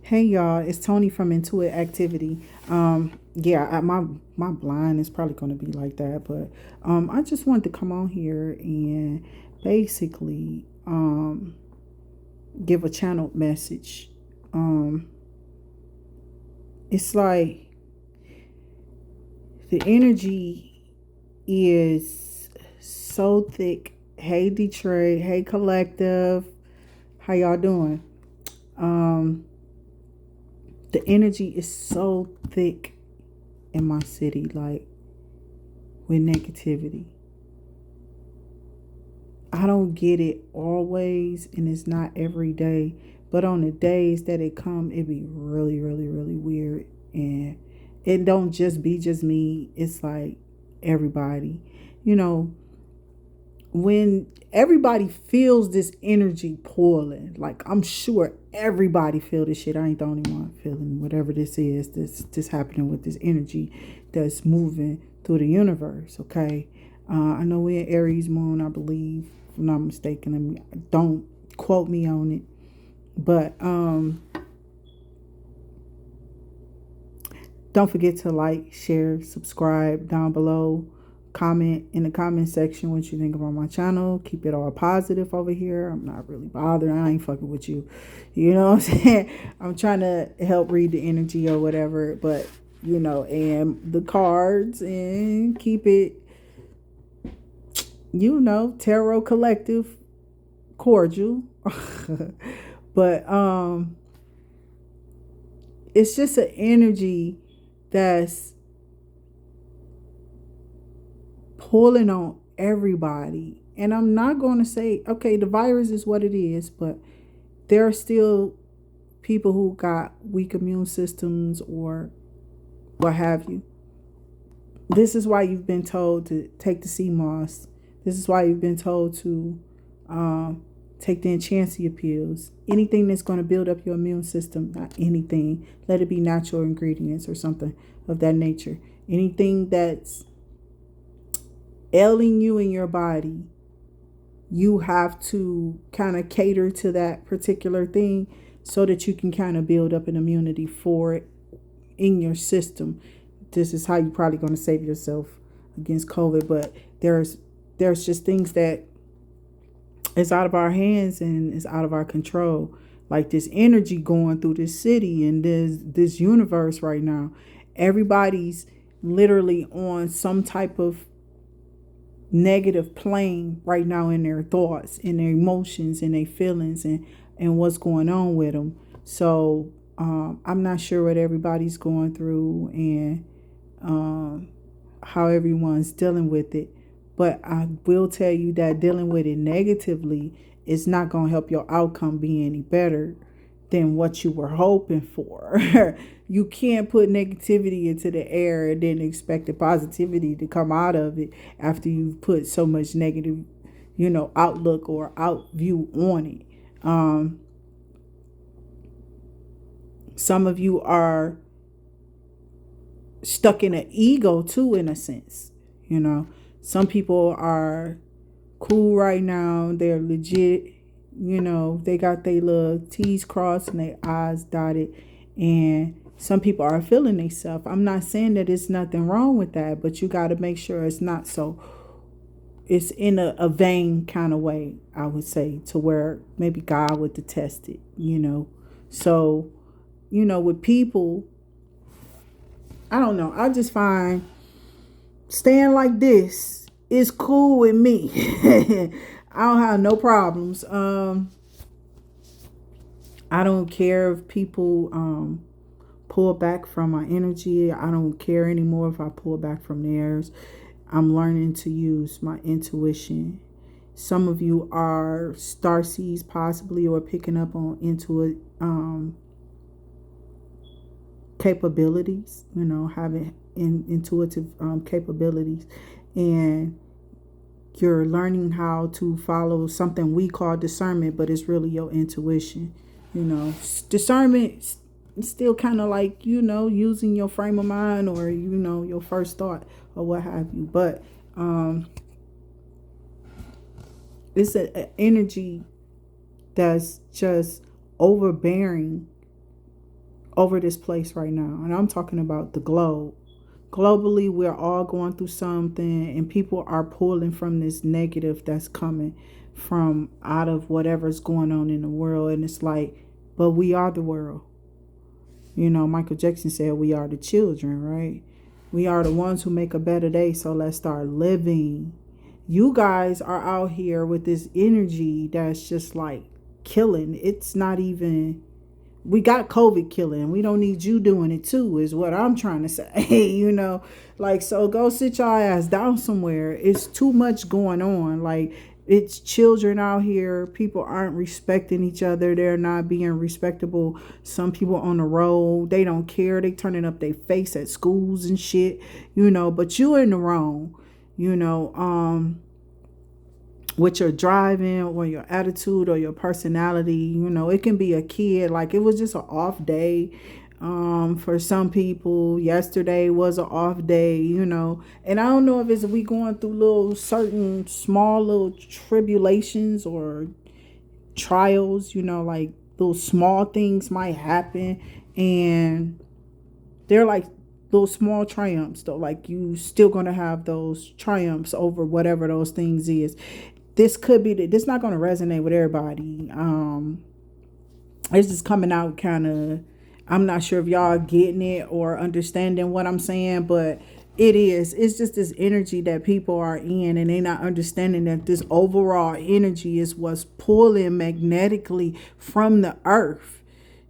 Hey y'all, it's Tony from Intuit Activity. Yeah, my blind is probably going to be like that, but I just wanted to come on here and basically give a channeled message. Um, it's like the energy is so thick. Hey Detroit, hey collective, how y'all doing? Um, the energy is so thick in my city, like with negativity. I don't get it always, and it's not every day. But on the days that it come, it be really, really, really weird, and it don't just be just me. It's like everybody, you know, when everybody feels this energy pulling. Like I'm sure everybody feel this shit. I ain't the only one feeling whatever this is. This happening with this energy that's moving through the universe. Okay, I know we're in Aries moon, I believe, if I'm not mistaken. I mean, don't quote me on it, but don't forget to like, share, subscribe down below. Comment in the comment section what you think about my channel. Keep it all positive over here. I'm not really bothered. I ain't fucking with you. You know what I'm saying? I'm trying to help read the energy or whatever, but and the cards and keep it, tarot collective cordial. But it's just an energy that's pulling on everybody. And I'm not going to say, okay, the virus is what it is, but there are still people who got weak immune systems or what have you. This is why you've been told to take the sea moss. This is why you've been told to take the enchantia pills. Anything that's going to build up your immune system, not anything. Let it be natural ingredients or something of that nature. Anything that's ailing you in your body, you have to kind of cater to that particular thing so that you can kind of build up an immunity for it in your system. This is how you're probably going to save yourself against COVID. But there's just things that is out of our hands and is out of our control. Like this energy going through this city and this universe right now. Everybody's literally on some type of negative plane right now in their thoughts, in their emotions, and their feelings, and what's going on with them. So I'm not sure what everybody's going through and how everyone's dealing with it. But I will tell you that dealing with it negatively is not going to help your outcome be any better than what you were hoping for. You can't put negativity into the air and then expect the positivity to come out of it after you've put so much negative, outlook or out view on it. Some of you are stuck in an ego too, in a sense. Some people are cool right now. They're legit. They got their little T's crossed and their I's dotted. And some people are feeling themselves. I'm not saying that there's nothing wrong with that, but you got to make sure it's not so. It's in a vain kind of way, I would say, to where maybe God would detest it, So, with people, I don't know. I just find staying like this is cool with me. I don't have no problems. I don't care if people pull back from my energy. I don't care anymore if I pull back from theirs. I'm learning to use my intuition. Some of you are starseeds possibly, or picking up on capabilities, having intuitive capabilities, and you're learning how to follow something we call discernment, but it's really your intuition. Discernment is still kind of like, using your frame of mind or, your first thought or what have you. But it's an energy that's just overbearing over this place right now. And I'm talking about the globe. Globally, we're all going through something, and people are pulling from this negative that's coming from out of whatever's going on in the world. And it's like, but we are the world. You know, Michael Jackson said we are the children, right? We are the ones who make a better day, so let's start living. You guys are out here with this energy that's just like killing. It's not even, we got COVID killing. We don't need you doing it too, is what I'm trying to say. You know, like, so go sit your ass down somewhere. It's too much going on. Like, it's children out here. People aren't respecting each other. They're not being respectable. Some people on the road, they don't care. They turning up their face at schools and shit, you know, but you in the wrong, you know, with your driving or your attitude or your personality. You know, it can be a kid. Like, it was just an off day. For some people, yesterday was an off day, you know, and I don't know if it's we going through little certain small little tribulations or trials, you know, like those small things might happen, and they're like those small triumphs though. Like, you still gonna have those triumphs over whatever those things is. This could be this not gonna resonate with everybody. It's just coming out kind of, I'm not sure if y'all getting it or understanding what I'm saying, but it's just this energy that people are in, and they're not understanding that this overall energy is what's pulling magnetically from the earth.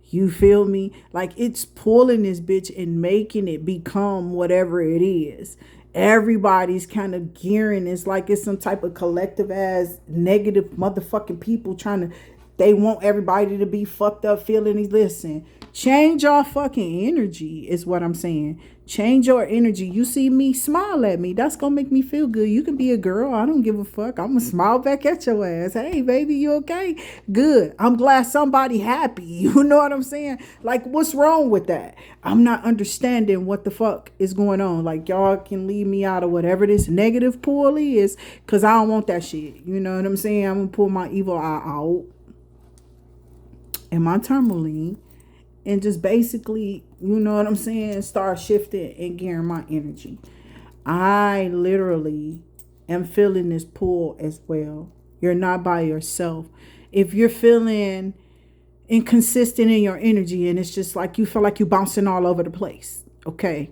You feel me? Like, it's pulling this bitch and making it become whatever it is. Everybody's kind of gearing. It's like it's some type of collective ass negative motherfucking people trying to, they want everybody to be fucked up feeling. Listen, change your fucking energy is what I'm saying. Change your energy. You see me, smile at me. That's going to make me feel good. You can be a girl. I don't give a fuck. I'm going to smile back at your ass. Hey, baby, you okay? Good. I'm glad somebody happy. You know what I'm saying? Like, what's wrong with that? I'm not understanding what the fuck is going on. Like, y'all can leave me out of whatever this negative pull is, because I don't want that shit. You know what I'm saying? I'm going to pull my evil eye out and my tourmaline, and just basically, you know what I'm saying, start shifting and gearing my energy. I literally am feeling this pull as well. You're not by yourself. If you're feeling inconsistent in your energy and it's just like you feel like you're bouncing all over the place, okay,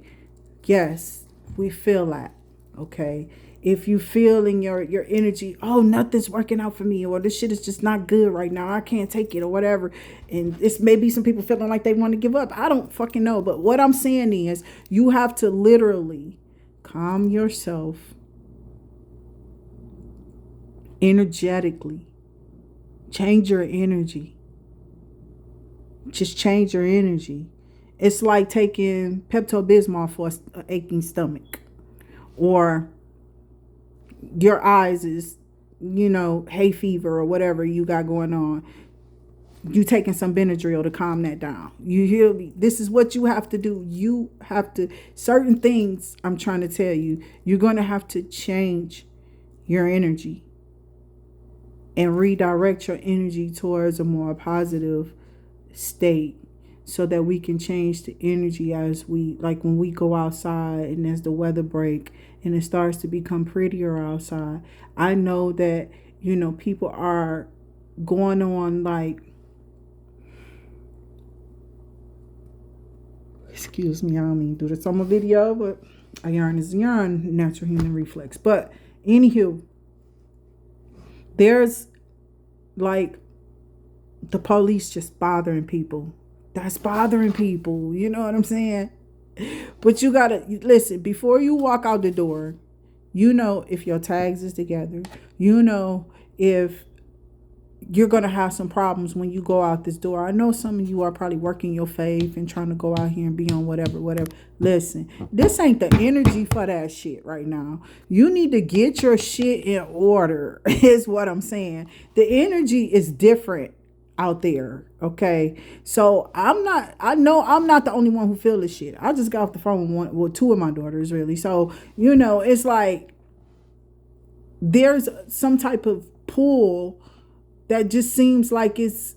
yes, we feel that, okay. If you feel in your energy, oh, nothing's working out for me, or this shit is just not good right now, I can't take it, or whatever, and it's maybe some people feeling like they want to give up, I don't fucking know, but what I'm saying is you have to literally calm yourself energetically. Change your energy. Just change your energy. It's like taking Pepto-Bismol for an aching stomach, or your eyes is, you know, hay fever or whatever you got going on. You taking some Benadryl to calm that down. You hear me? This is what you have to do. You have to, certain things I'm trying to tell you, you're going to have to change your energy and redirect your energy towards a more positive state, so that we can change the energy as we, like when we go outside and as the weather break and it starts to become prettier outside. I know that, you know, people are going on like, excuse me, I don't mean to do this on my video, but a yarn is a yarn, natural human reflex. But anywho, there's like the police just bothering people. That's bothering people. You know what I'm saying? But you gotta listen before you walk out the door. You know if your tags is together. You know if you're gonna have some problems when you go out this door. I know some of you are probably working your faith and trying to go out here and be on whatever. Listen, this ain't the energy for that shit right now. You need to get your shit in order, is what I'm saying. The energy is different out there, okay? So I know I'm not the only one who feel this shit. I just got off the phone with two of my daughters, really. So, you know, it's like there's some type of pull that just seems like it's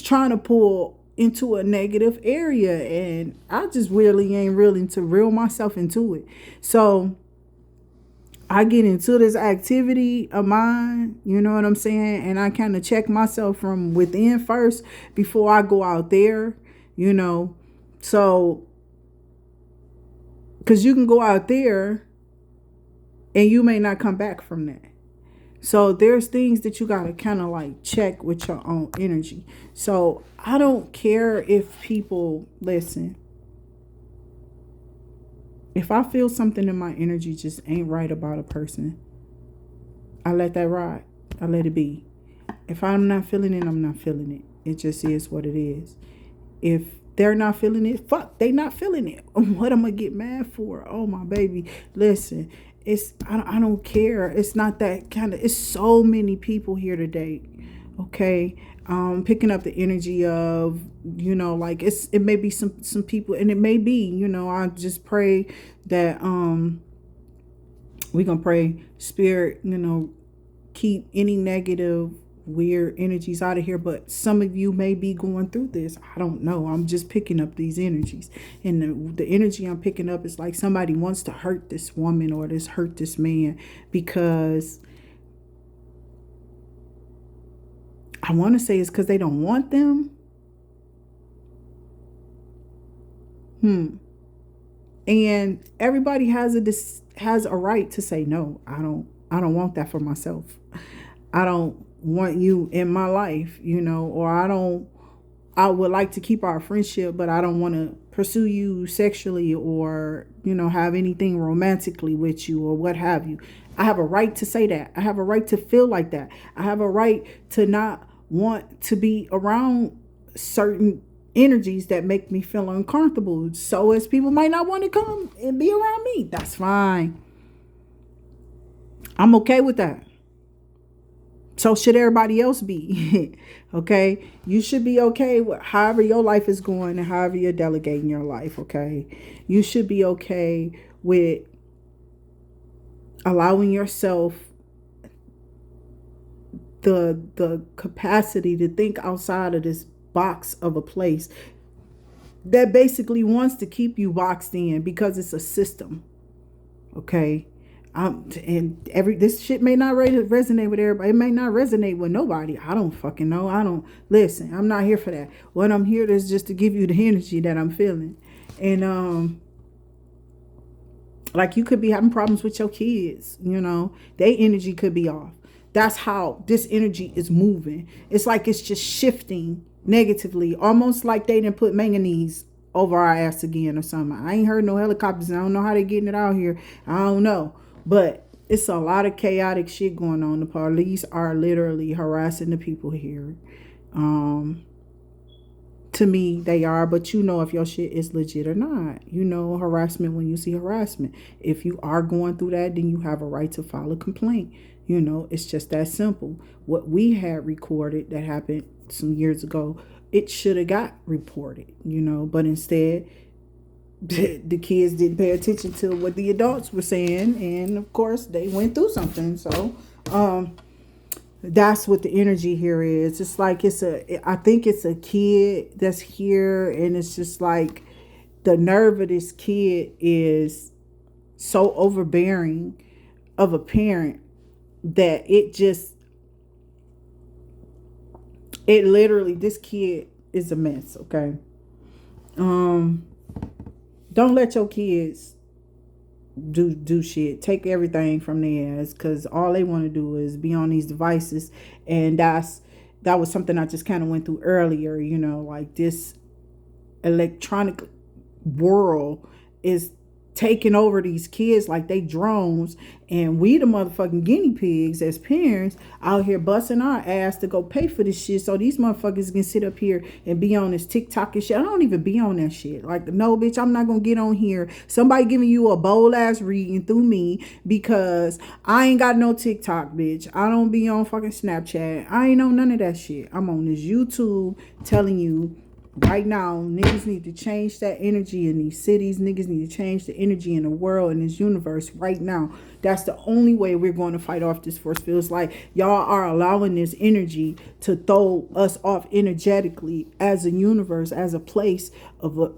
trying to pull into a negative area, and I just really ain't willing to reel myself into it. So I get into this activity of mine, you know what I'm saying? And I kind of check myself from within first before I go out there, you know. So, because you can go out there and you may not come back from that. So there's things that you got to kind of like check with your own energy. So I don't care if people listen. If I feel something in my energy just ain't right about a person, I let that ride. I let it be. If I'm not feeling it, I'm not feeling it. It just is what it is. If they're not feeling it, fuck, they not feeling it. What am I get mad for? Oh my baby. Listen, I don't care. It's not that kind of, it's so many people here today. Okay. Picking up the energy of, you know, like it may be some people, and it may be, you know, I just pray that we gonna pray spirit, you know, keep any negative weird energies out of here. But some of you may be going through this. I don't know. I'm just picking up these energies, and the energy I'm picking up is like somebody wants to hurt this woman or hurt this man, because I want to say it's because they don't want them. And everybody has a right to say no. I don't want that for myself. I don't want you in my life, you know, or I would like to keep our friendship, but I don't want to pursue you sexually or, you know, have anything romantically with you or what have you. I have a right to say that. I have a right to feel like that. I have a right to not want to be around certain energies that make me feel uncomfortable. So as people might not want to come and be around me, that's fine. I'm okay with that. So should everybody else be. Okay? You should be okay with however your life is going and however you're delegating your life. Okay? You should be okay with allowing yourself the capacity to think outside of this box of a place that basically wants to keep you boxed in because it's a system. Okay? And this shit may not resonate with everybody. It may not resonate with nobody. I don't fucking know. I don't listen. I'm not here for that. What I'm here is just to give you the energy that I'm feeling. And like you could be having problems with your kids, you know, their energy could be off. That's how this energy is moving. It's like it's just shifting negatively, almost like they didn't put manganese over our ass again or something. I ain't heard no helicopters. I don't know how they getting it out here. I don't know. But it's a lot of chaotic shit going on. The police are literally harassing the people here. To me, they are. But you know if your shit is legit or not. You know harassment when you see harassment. If you are going through that, then you have a right to file a complaint. You know, it's just that simple. What we had recorded that happened some years ago, it should have got reported, you know. But instead, the kids didn't pay attention to what the adults were saying, and of course they went through something. So that's what the energy here is. It's like I think it's a kid that's here, and it's just like the nerve of this kid is so overbearing of a parent that it literally, this kid is a mess. Okay. Don't let your kids do shit. Take everything from their ass, because all they want to do is be on these devices. And that was something I just kind of went through earlier. You know, like this electronic world is taking over these kids like they drones, and we the motherfucking guinea pigs as parents out here busting our ass to go pay for this shit so these motherfuckers can sit up here and be on this TikTok and shit. I don't even be on that shit. Like, no, bitch, I'm not gonna get on here. Somebody giving you a bold ass reading through me, because I ain't got no TikTok, bitch. I don't be on fucking Snapchat. I ain't on none of that shit. I'm on this YouTube telling you Right now, niggas need to change that energy in these cities. Niggas need to change the energy in the world, in this universe right now. That's the only way we're going to fight off this force field. It's like y'all are allowing this energy to throw us off energetically as a universe, as a place,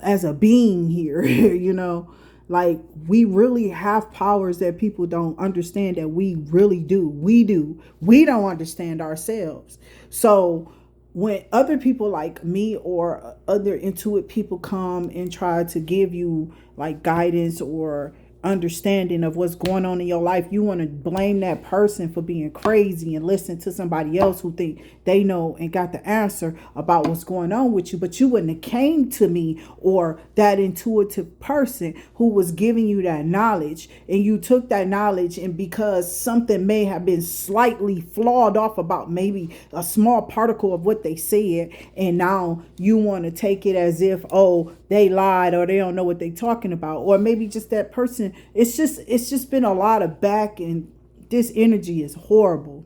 as a being here, you know? Like, we really have powers that people don't understand that we really do. We do. We don't understand ourselves. So when other people like me or other intuitive people come and try to give you like guidance or understanding of what's going on in your life, you want to blame that person for being crazy and listen to somebody else who think they know and got the answer about what's going on with you. But you wouldn't have came to me or that intuitive person who was giving you that knowledge, and you took that knowledge, and because something may have been slightly flawed off about maybe a small particle of what they said, and now you want to take it as if, oh, they lied or they don't know what they're talking about, or maybe just that person. It's just been a lot of back, and this energy is horrible.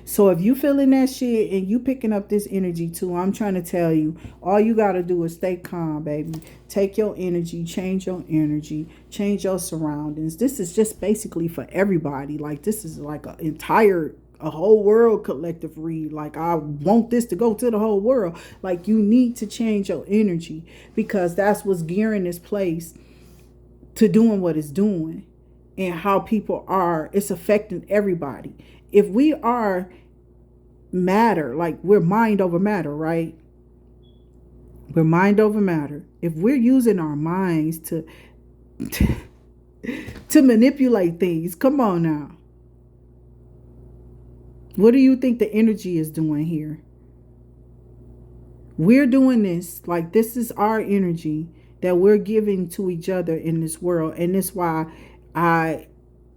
So if you feeling that shit and you picking up this energy too, I'm trying to tell you, all you got to do is stay calm, baby. Take your energy, change your energy, change your surroundings. This is just basically for everybody. Like, this is like a whole world collective read. Like, I want this to go to the whole world. Like, you need to change your energy, because that's what's gearing this place to doing what it's doing, and how people are, it's affecting everybody. If we are matter, like we're mind over matter, right? We're mind over matter. If we're using our minds to manipulate things, come on now. What do you think the energy is doing here? We're doing this, like, this is our energy that we're giving to each other in this world. And that's why I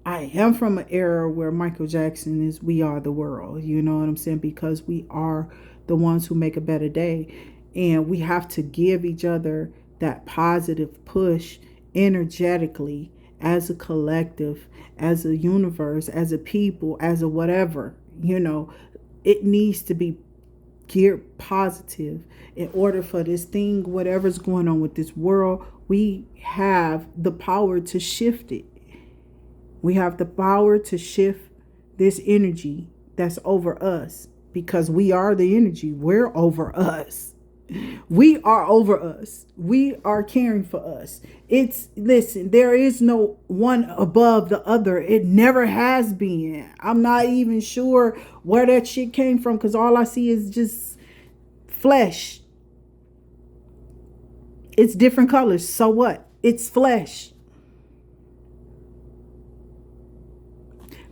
am from an era where Michael Jackson is "We Are the World." You know what I'm saying? Because we are the ones who make a better day. And we have to give each other that positive push energetically, as a collective, as a universe, as a people, as a whatever. You know, it needs to be geared positive in order for this thing, whatever's going on with this world, we have the power to shift it. We have the power to shift this energy that's over us, because we are the energy. We're over us. We are over us. We are caring for us. Listen, there is no one above the other. It never has been. I'm not even sure where that shit came from, because all I see is just flesh. It's different colors. So what? It's flesh.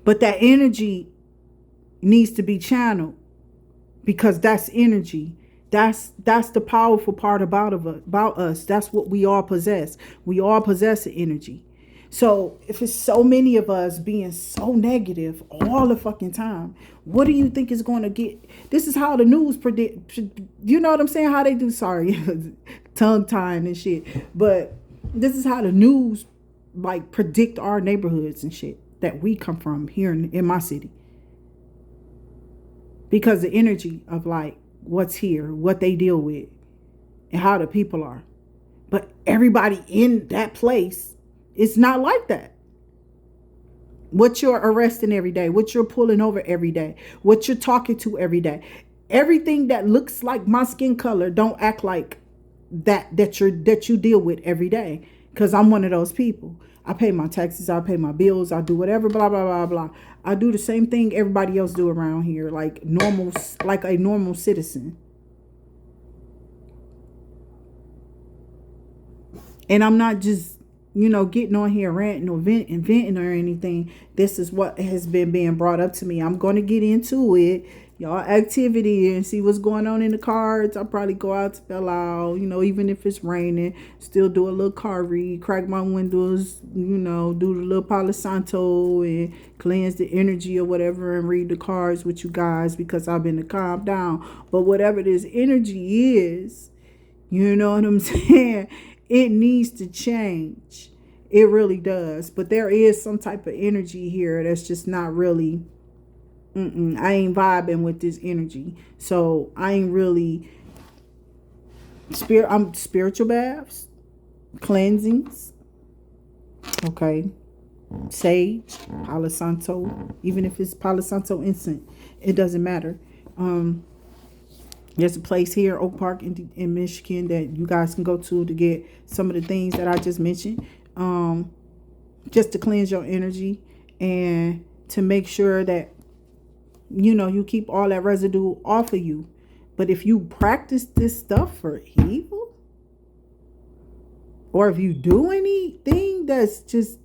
But that energy needs to be channeled, because that's energy. That's the powerful part about us. That's what we all possess. We all possess the energy. So if it's so many of us being so negative all the fucking time, what do you think is going to get? This is how the news predict. You know what I'm saying? How they do. Sorry, tongue tying and shit. But this is how the news like predict our neighborhoods and shit that we come from here in my city. Because the energy of like what's here, what they deal with, and how the people are. But everybody in that place, it's not like that. What you're arresting every day, what you're pulling over every day, what you're talking to every day, everything that looks like my skin color don't act like that you deal with every day. Because I'm one of those people. I pay my taxes, I pay my bills, I do whatever, blah, blah, blah, blah. I do the same thing everybody else do around here, like a normal citizen. And I'm not just, getting on here ranting or venting or anything. This is what has been being brought up to me. I'm going to get into it. Y'all activity and see what's going on in the cards. I'll probably go out, spell out, even if it's raining, still do a little card read, crack my windows, do the little Palo Santo and cleanse the energy or whatever and read the cards with you guys, because I've been to calm down. But whatever this energy is, you know what I'm saying? It needs to change. It really does. But there is some type of energy here that's just not really... I ain't vibing with this energy. So I ain't really Spiritual baths, cleansings, okay, sage, Palo Santo, even if it's Palo Santo incense, it doesn't matter. There's a place here, Oak Park in Michigan, that you guys can go to get some of the things that I just mentioned, just to cleanse your energy and to make sure that, you keep all that residue off of you. But if you practice this stuff for evil, or if you do anything that's just,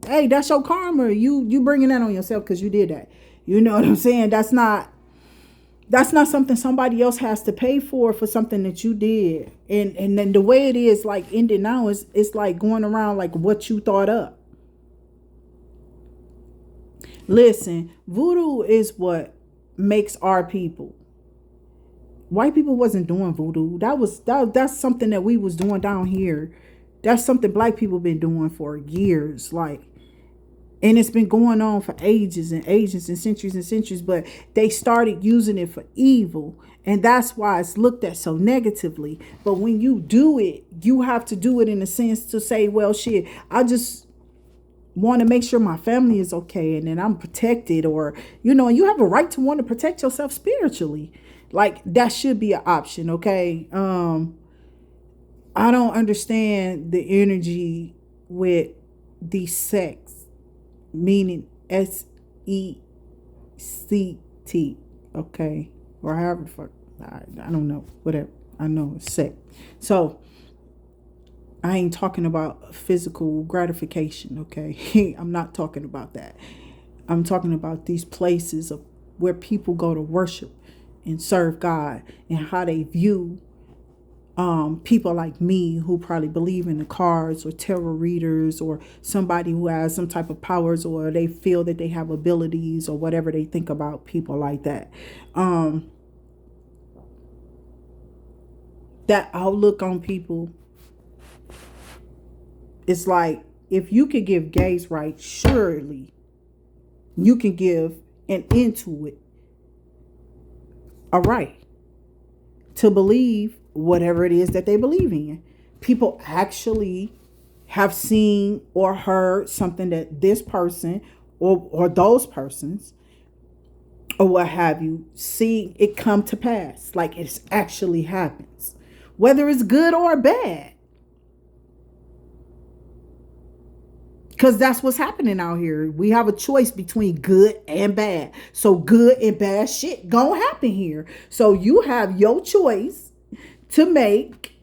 hey, that's your karma. You bringing that on yourself because you did that. You know what I'm saying? That's not something somebody else has to pay for something that you did. And then the way it is, like, ending now, it's like going around like what you thought up. Listen, voodoo is what makes our people. White people wasn't doing voodoo. That's something that we was doing down here. That's something black people been doing for years. Like, and it's been going on for ages and ages and centuries, but they started using it for evil. And that's why it's looked at so negatively. But when you do it, you have to do it in a sense to say, well, shit, I just want to make sure my family is okay and then I'm protected, or, and you have a right to want to protect yourself spiritually. Like, that should be an option, okay? I don't understand the energy with dissect, meaning SECT, okay? Or however the fuck, I don't know, whatever. I know it's sect. So, I ain't talking about physical gratification, okay? I'm not talking about that. I'm talking about these places where people go to worship and serve God, and how they view people like me who probably believe in the cards or tarot readers, or somebody who has some type of powers, or they feel that they have abilities, or whatever they think about people like that. That outlook on people, it's like, if you could give gays rights, surely you can give an Inuit a right to believe whatever it is that they believe in. People actually have seen or heard something that this person or those persons or what have you, see it come to pass. Like, it actually happens, whether it's good or bad. Because that's what's happening out here. We have a choice between good and bad. So good and bad shit gonna happen here. So you have your choice to make,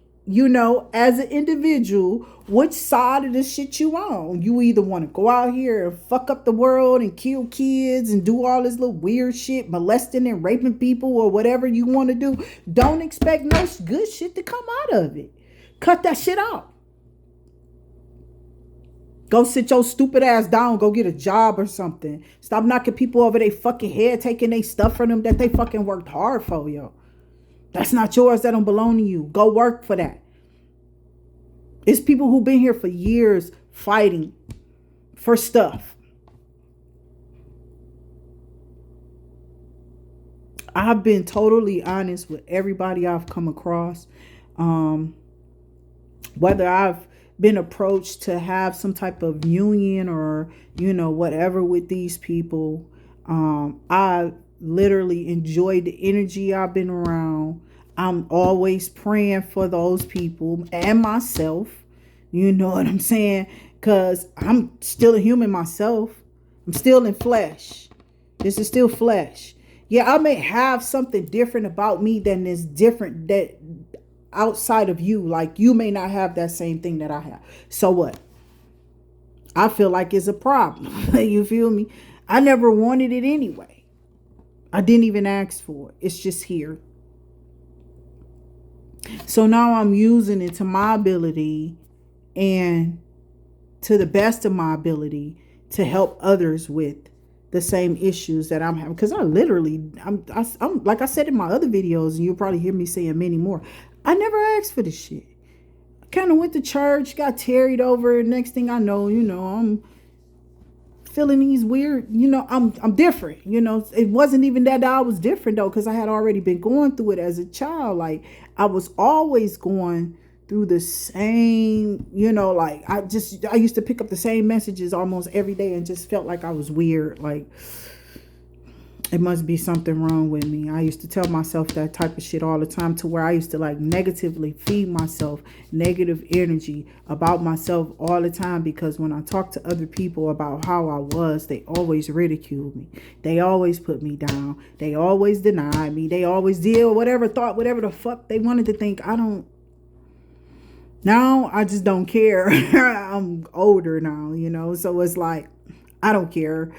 as an individual, which side of this shit you on. You either want to go out here and fuck up the world and kill kids and do all this little weird shit, molesting and raping people, or whatever you want to do. Don't expect no good shit to come out of it. Cut that shit out. Go sit your stupid ass down. Go get a job or something. Stop knocking people over their fucking head, taking their stuff from them that they fucking worked hard for, yo. That's not yours. That don't belong to you. Go work for that. It's people who've been here for years fighting for stuff. I've been totally honest with everybody I've come across. Whether I've been approached to have some type of union or, whatever with these people. I literally enjoyed the energy I've been around. I'm always praying for those people and myself. You know what I'm saying? Because I'm still a human myself. I'm still in flesh. This is still flesh. Yeah, I may have something different about me than is different that outside of you. Like, you may not have that same thing that I have. So what? I feel like it's a problem. You feel me? I never wanted it anyway. I didn't even ask for it. It's just here. So now I'm using it to my ability and to the best of my ability to help others with the same issues that I'm having. Because I'm like I said in my other videos, and you'll probably hear me saying many more, I never asked for this shit. I kind of went to church, got tarried over. Next thing I know, I'm feeling these weird, I'm different. It wasn't even that I was different though, because I had already been going through it as a child. Like I was always going through the same, like I used to pick up the same messages almost every day and just felt like I was weird. Like it must be something wrong with me. I used to tell myself that type of shit all the time, to where I used to like negatively feed myself negative energy about myself all the time, because when I talk to other people about how I was, they always ridiculed me. They always put me down. They always denied me. They always did whatever the fuck they wanted to think. Now I just don't care. I'm older now, so it's like I don't care.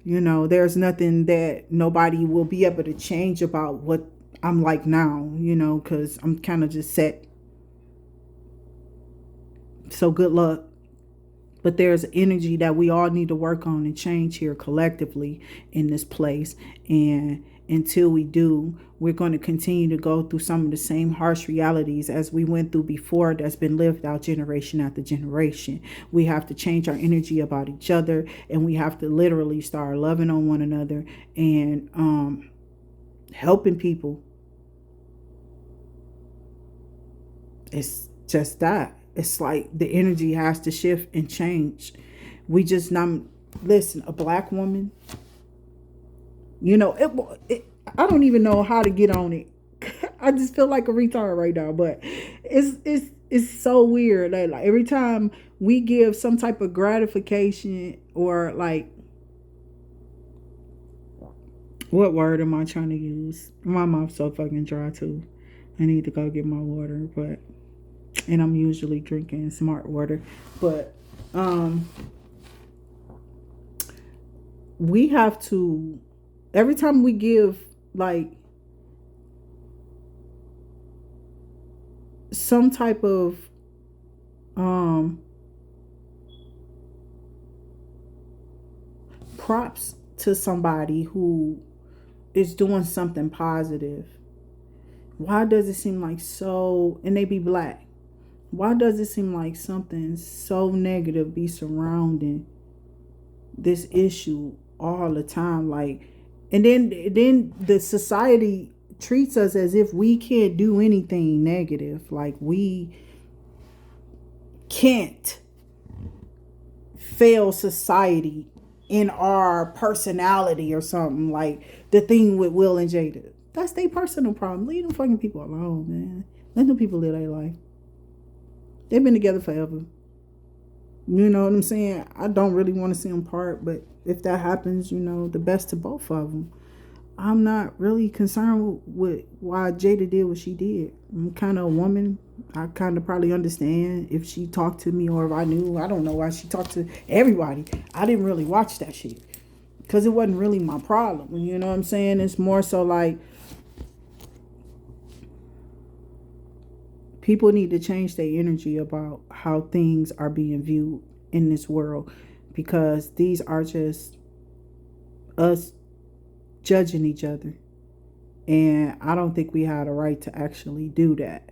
There's nothing that nobody will be able to change about what I'm like now, because I'm kind of just set. So good luck. But there's energy that we all need to work on and change here collectively in this place. And until we do, we're going to continue to go through some of the same harsh realities as we went through before, that's been lived out generation after generation. We have to change our energy about each other, and we have to literally start loving on one another and helping people. It's just that. It's like the energy has to shift and change. We just not listen. A black woman, I don't even know how to get on it. I just feel like a retard right now, but it's so weird. Like every time we give some type of gratification, or like, what word am I trying to use? My mouth's so fucking dry too. I need to go get my water, and I'm usually drinking smart water, but we have to, every time we give like some type of props to somebody who is doing something positive, why does it seem like so, and they be black, why does it seem like something so negative be surrounding this issue all the time? Like, and then the society treats us as if we can't do anything negative. Like we can't fail society in our personality or something. Like the thing with Will and Jada, that's their personal problem. Leave them fucking people alone, man. Let them people live their life. They've been together forever. You know what I'm saying? I don't really want to see them part, but if that happens, the best to both of them. I'm not really concerned with why Jada did what she did. I'm kind of a woman. I kind of probably understand if she talked to me, or if I knew. I don't know why she talked to everybody. I didn't really watch that shit because it wasn't really my problem. You know what I'm saying? It's more so like people need to change their energy about how things are being viewed in this world, because these are just us judging each other, and I don't think we had a right to actually do that.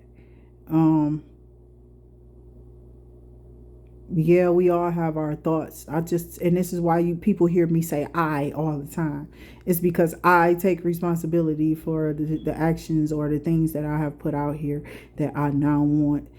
Yeah, we all have our thoughts. And this is why people hear me say I all the time. It's because I take responsibility for the actions or the things that I have put out here that I now want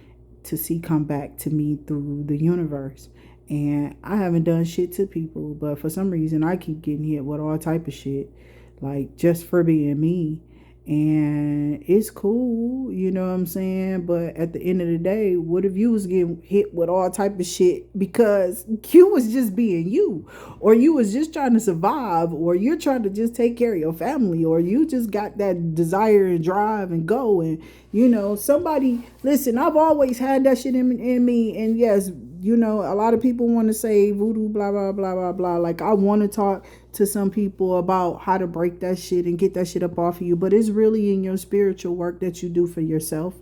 to see come back to me through the universe. And I haven't done shit to people, but for some reason I keep getting hit with all type of shit, like just for being me. And it's cool, you know what I'm saying? But at the end of the day, what if you was getting hit with all type of shit because you was just being you, or you was just trying to survive, or you're trying to just take care of your family, or you just got that desire and drive and go, and somebody, listen, I've always had that shit in me. And yes, a lot of people want to say voodoo, blah, blah, blah, blah, blah. Like, I want to talk to some people about how to break that shit and get that shit up off of you. But it's really in your spiritual work that you do for yourself.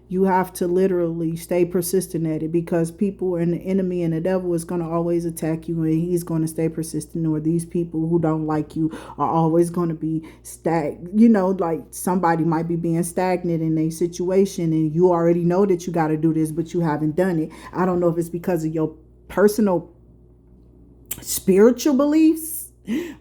You have to literally stay persistent at it, because people and the enemy and the devil is going to always attack you, and he's going to stay persistent. Or these people who don't like you are always going to be like somebody might be being stagnant in a situation, and you already know that you got to do this, but you haven't done it. I don't know if it's because of your personal spiritual beliefs,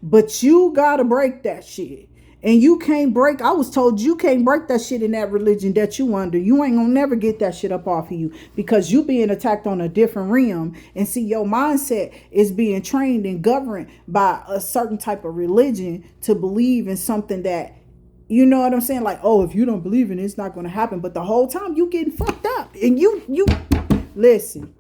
but you gotta break that shit. And you can't break, I was told you can't break that shit in that religion that you under. You ain't gonna never get that shit up off of you because you being attacked on a different realm. And see, your mindset is being trained and governed by a certain type of religion to believe in something that, you know what I'm saying? Like, oh, if you don't believe in it, it's not gonna happen. But the whole time you getting fucked up. And you listen,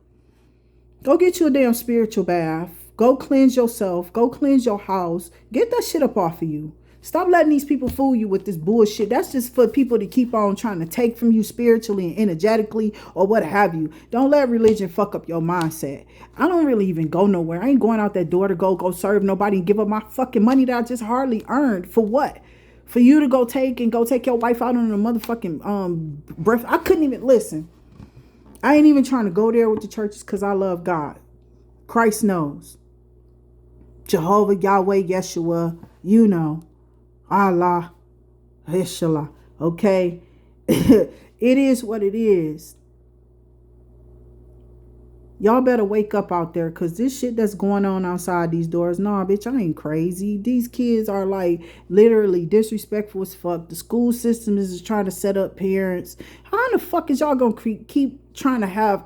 go get you a damn spiritual bath. Go cleanse yourself. Go cleanse your house. Get that shit up off of you. Stop letting these people fool you with this bullshit. That's just for people to keep on trying to take from you spiritually and energetically or what have you. Don't let religion fuck up your mindset. I don't really even go nowhere. I ain't going out that door to go serve nobody and give up my fucking money that I just hardly earned. For what? For you to go take your wife out on a motherfucking breath. I couldn't even listen. I ain't even trying to go there with the churches because I love God. Christ knows. Jehovah, Yahweh, Yeshua, you know. Allah, Inshallah. Okay? It is what it is. Y'all better wake up out there because this shit that's going on outside these doors. Nah, bitch, I ain't crazy. These kids are like literally disrespectful as fuck. The school system is trying to set up parents. How in the fuck is y'all gonna keep trying to have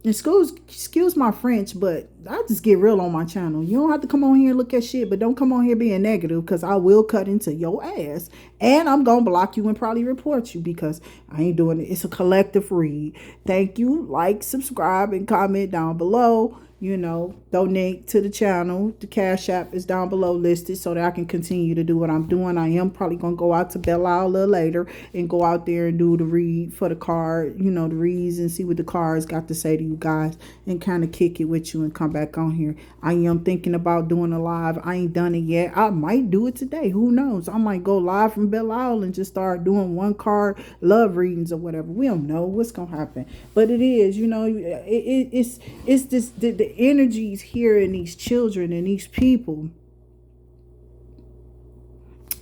excuse my French, but I just get real on my channel. You don't have to come on here and look at shit, but don't come on here being negative because I will cut into your ass. And I'm going to block you and probably report you because I ain't doing it. It's a collective read. Thank you. Like, subscribe, and comment down below. You know, donate to the channel. The Cash App is down below listed so that I can continue to do what I'm doing. I am probably going to go out to Belle Isle a little later and go out there and do the read for the card, you know, the reads and see what the cards got to say to you guys and kind of kick it with you and come back on here. I am thinking about doing a live. I ain't done it yet. I might do it today. Who knows? I might go live from Belle Isle and just start doing one card love readings or whatever. We don't know what's going to happen. But it is, you know, it's this, the energies here in these children and these people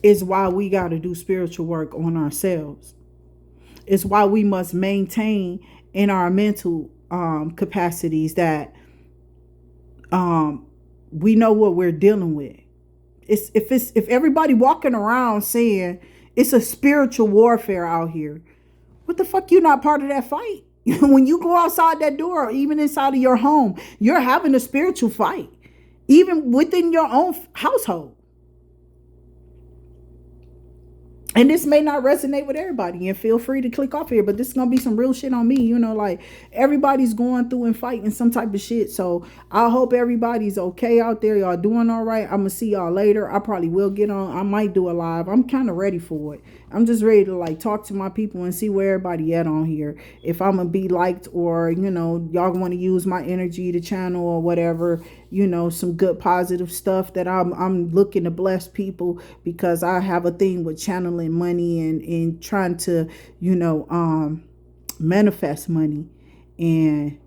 is why we got to do spiritual work on ourselves. It's why we must maintain in our mental capacities that we know what we're dealing with. If everybody walking around saying it's a spiritual warfare out here, what the fuck, you not part of that fight? When you go outside that door, or even inside of your home, you're having a spiritual fight, even within your own household. And this may not resonate with everybody, and feel free to click off here, but this is going to be some real shit on me. You know, like everybody's going through and fighting some type of shit. So I hope everybody's okay out there. Y'all doing all right. I'm going to see y'all later. I probably will get on. I might do a live. I'm kind of ready for it. I'm just ready to like talk to my people and see where everybody at on here. If I'm going to be liked, or, you know, y'all want to use my energy, the channel or whatever, you know, some good positive stuff that I'm looking to bless people, because I have a thing with channeling money and trying to, you know, manifest money and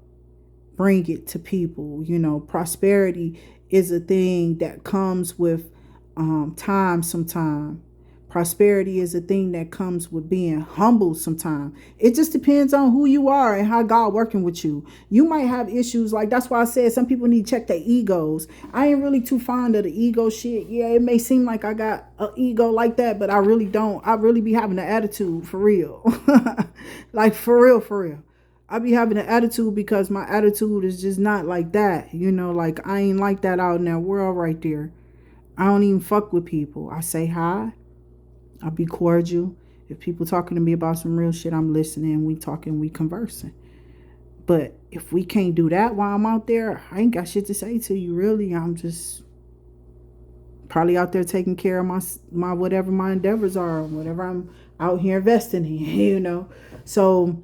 bring it to people. You know, prosperity is a thing that comes with time sometime. Prosperity is a thing that comes with being humble sometimes. It just depends on who you are and how God working with you. You might have issues, like that's why I said some people need to check their egos. I ain't really too fond of the ego shit. Yeah, it may seem like I got an ego like that, but I really don't. I really be having an attitude for real. Like for real. I be having an attitude because my attitude is just not like that. You know, like I ain't like that out in that world right there. I don't even fuck with people. I say hi. I'll be cordial. If people talking to me about some real shit, I'm listening. We talking, we conversing. But if we can't do that while I'm out there, I ain't got shit to say to you, really. I'm just probably out there taking care of my whatever my endeavors are, whatever I'm out here investing in, you know. So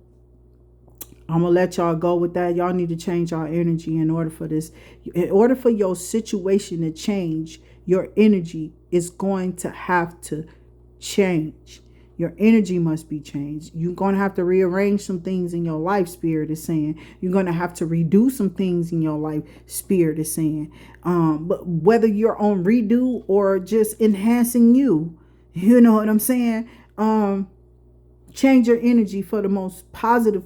I'm going to let y'all go with that. Y'all need to change y'all energy in order for this. In order for your situation to change, your energy is going to have to change. Your energy must be changed. You're going to have to rearrange some things in your life, Spirit is saying. You're going to have to redo some things in your life, Spirit is saying. But whether you're on redo or just enhancing you, you know what I'm saying? Change your energy for the most positive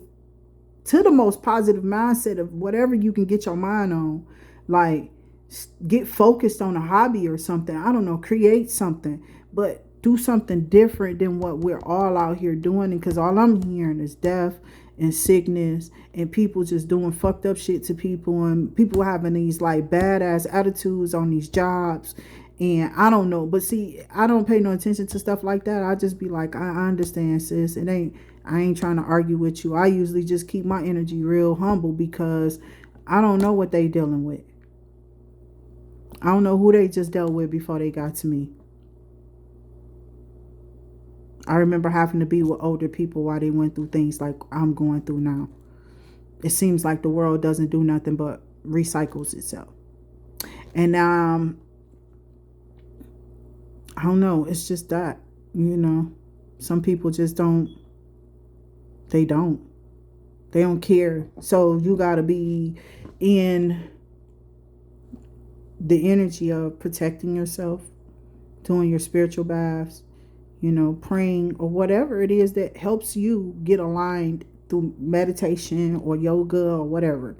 to the most positive mindset of whatever you can get your mind on. Like, get focused on a hobby or something. I don't know, create something, but do something different than what we're all out here doing. Because all I'm hearing is death and sickness and people just doing fucked up shit to people, and people having these like badass attitudes on these jobs. And I don't know, but see, I don't pay no attention to stuff like that. I just be like, I understand, sis. I ain't trying to argue with you. I usually just keep my energy real humble because I don't know what they dealing with. I don't know who they just dealt with before they got to me. I remember having to be with older people while they went through things like I'm going through now. It seems like the world doesn't do nothing but recycles itself. And I don't know. It's just that, some people just don't. They don't care. So you got to be in the energy of protecting yourself, doing your spiritual baths, praying or whatever it is that helps you get aligned through meditation or yoga or whatever.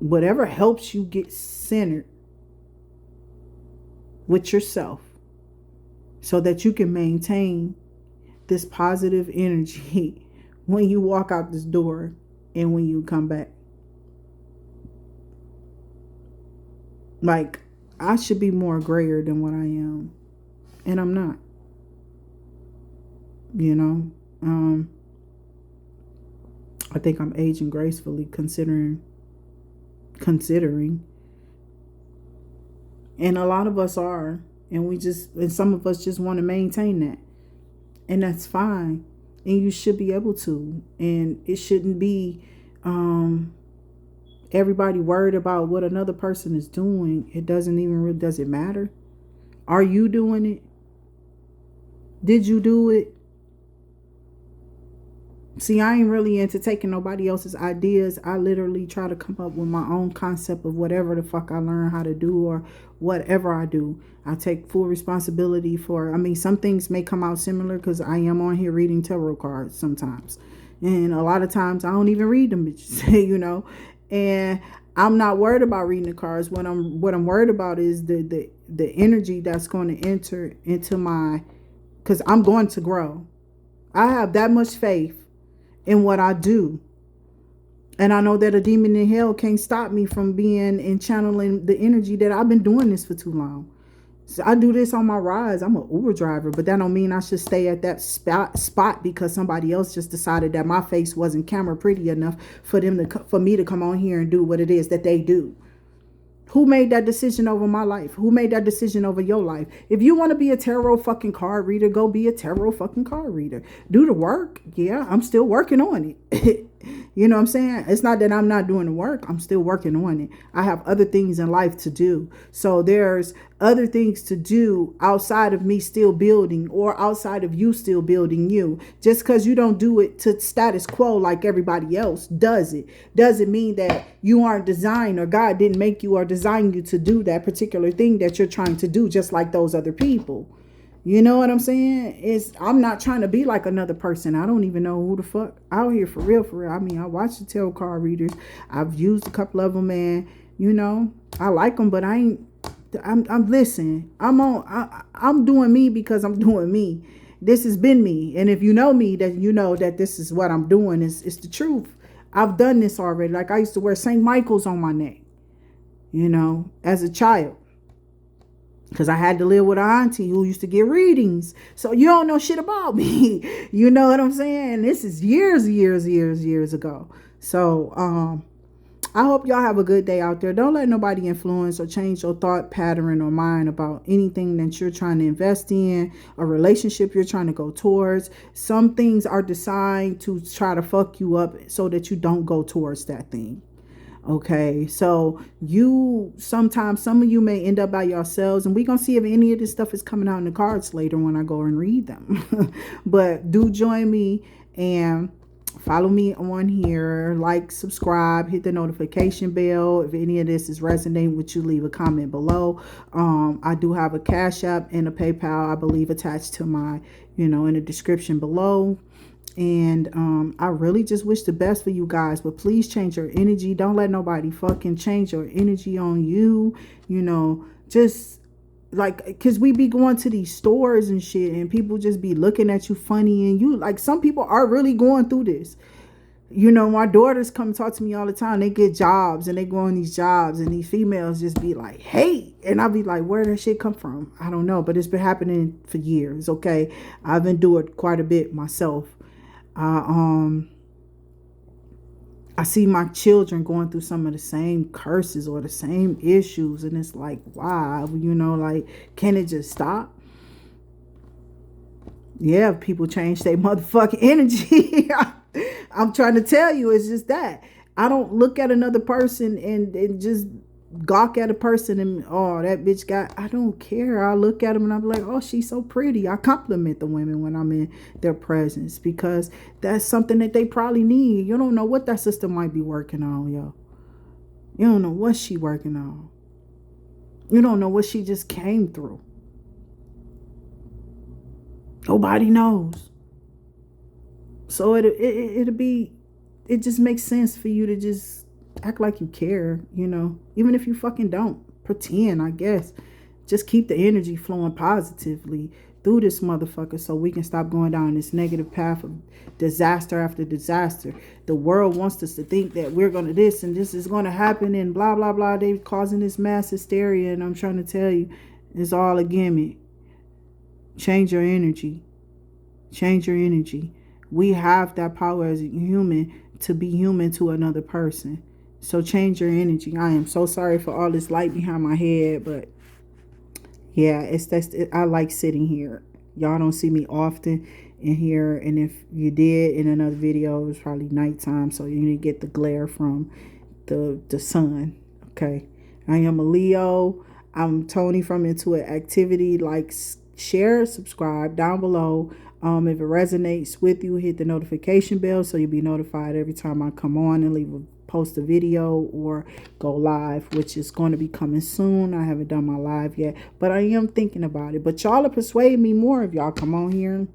Whatever helps you get centered with yourself so that you can maintain this positive energy when you walk out this door and when you come back. Like, I should be more grayer than what I am, and I'm not. I think I'm aging gracefully considering, and a lot of us are, and some of us just want to maintain that, and that's fine, and you should be able to, and it shouldn't be everybody worried about what another person is doing. It does it matter? Are you doing it? Did you do it? See, I ain't really into taking nobody else's ideas. I literally try to come up with my own concept of whatever the fuck I learn how to do or whatever I do. I take full responsibility for, some things may come out similar because I am on here reading tarot cards sometimes. And a lot of times I don't even read them, and I'm not worried about reading the cards. What I'm worried about is the energy that's going to enter into because I'm going to grow. I have that much faith in what I do. And I know that a demon in hell can't stop me from being and channeling the energy that I've been doing this for too long. So I do this on my rides. I'm an Uber driver, but that don't mean I should stay at that spot because somebody else just decided that my face wasn't camera pretty enough for me to come on here and do what it is that they do. Who made that decision over my life? Who made that decision over your life? If you want to be a tarot fucking card reader, go be a tarot fucking card reader. Do the work. Yeah, I'm still working on it. You know what I'm saying? It's not that I'm not doing the work. I'm still working on it. I have other things in life to do. So there's other things to do outside of me still building or outside of you still building you. Just because you don't do it to status quo like everybody else does it, doesn't mean that you aren't designed or God didn't make you or design you to do that particular thing that you're trying to do just like those other people. You know what I'm saying? I'm not trying to be like another person. I don't even know who the fuck out here for real. I watch the tarot card readers. I've used a couple of them, and I like them, but I'm listening. I'm doing me because I'm doing me. This has been me, and if you know me, that you know that this is what I'm doing. It's the truth. I've done this already. Like I used to wear St. Michael's on my neck, as a child. Because I had to live with an auntie who used to get readings. So you don't know shit about me. You know what I'm saying? This is years ago. So I hope y'all have a good day out there. Don't let nobody influence or change your thought pattern or mind about anything that you're trying to invest in, a relationship you're trying to go towards. Some things are designed to try to fuck you up so that you don't go towards that thing. Okay, so sometimes some of you may end up by yourselves, and we're gonna see if any of this stuff is coming out in the cards later when I go and read them. But do join me and follow me on here, like, subscribe, hit the notification bell. If any of this is resonating with you, leave a comment below. I do have a Cash App and a PayPal, I believe, attached to my in the description below. And I really just wish the best for you guys, but please change your energy. Don't let nobody fucking change your energy on you. You know, just like, because we be going to these stores and shit, and people just be looking at you funny, and you like, some people are really going through this. You know, my daughters come talk to me all the time. They get jobs and they go on these jobs, and these females just be like, hey, and I'll be like, where did that shit come from? I don't know, but it's been happening for years. Okay, I've endured quite a bit myself. I I see my children going through some of the same curses or the same issues, and it's like, wow, you know, like, can it just stop? Yeah, people change their motherfucking energy. I'm trying to tell you, it's just that I don't look at another person and just gawk at a person and, oh, that bitch got, I don't care. I look at them and I'm like, oh, she's so pretty. I compliment the women when I'm in their presence, because that's something that they probably need. You don't know what that sister might be working on, yo. You don't know what she working on. You don't know what she just came through. Nobody knows. So it'll be, it just makes sense for you to just act like you care, you know, even if you fucking don't. Pretend, I guess. Just keep the energy flowing positively through this motherfucker, so we can stop going down this negative path of disaster after disaster. The world wants us to think that we're going to this and this is going to happen and blah, blah, blah. They're causing this mass hysteria, and I'm trying to tell you, it's all a gimmick. Change your energy. Change your energy. We have that power as a human to be human to another person. So change your energy. I am so sorry for all this light behind my head, but yeah, I like sitting here. Y'all don't see me often in here, and if you did in another video, it was probably nighttime, so you didn't get the glare from the sun. Okay, I am a Leo. I'm Tony from Intuit Activity. Like, share, subscribe down below. If it resonates with you, hit the notification bell so you'll be notified every time I come on and post a video or go live, which is going to be coming soon. I haven't done my live yet, but I am thinking about it. But y'all are persuading me more if y'all come on here and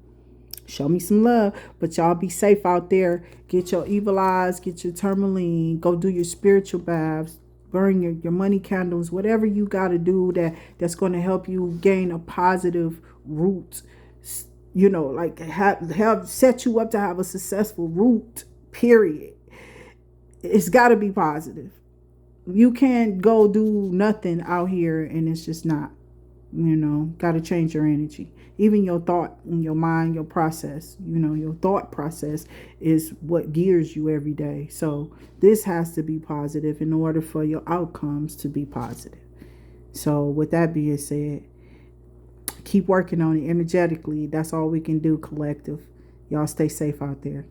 show me some love. But y'all be safe out there. Get your evil eyes, get your tourmaline, go do your spiritual baths, burn your money candles, whatever you got to do that's going to help you gain a positive root, you know, like have set you up to have a successful root, period. It's got to be positive. You can't go do nothing out here and it's just not, you know, got to change your energy. Even your thought and your mind, your process, you know, your thought process is what gears you every day. So this has to be positive in order for your outcomes to be positive. So with that being said, keep working on it energetically. That's all we can do, collective. Y'all stay safe out there.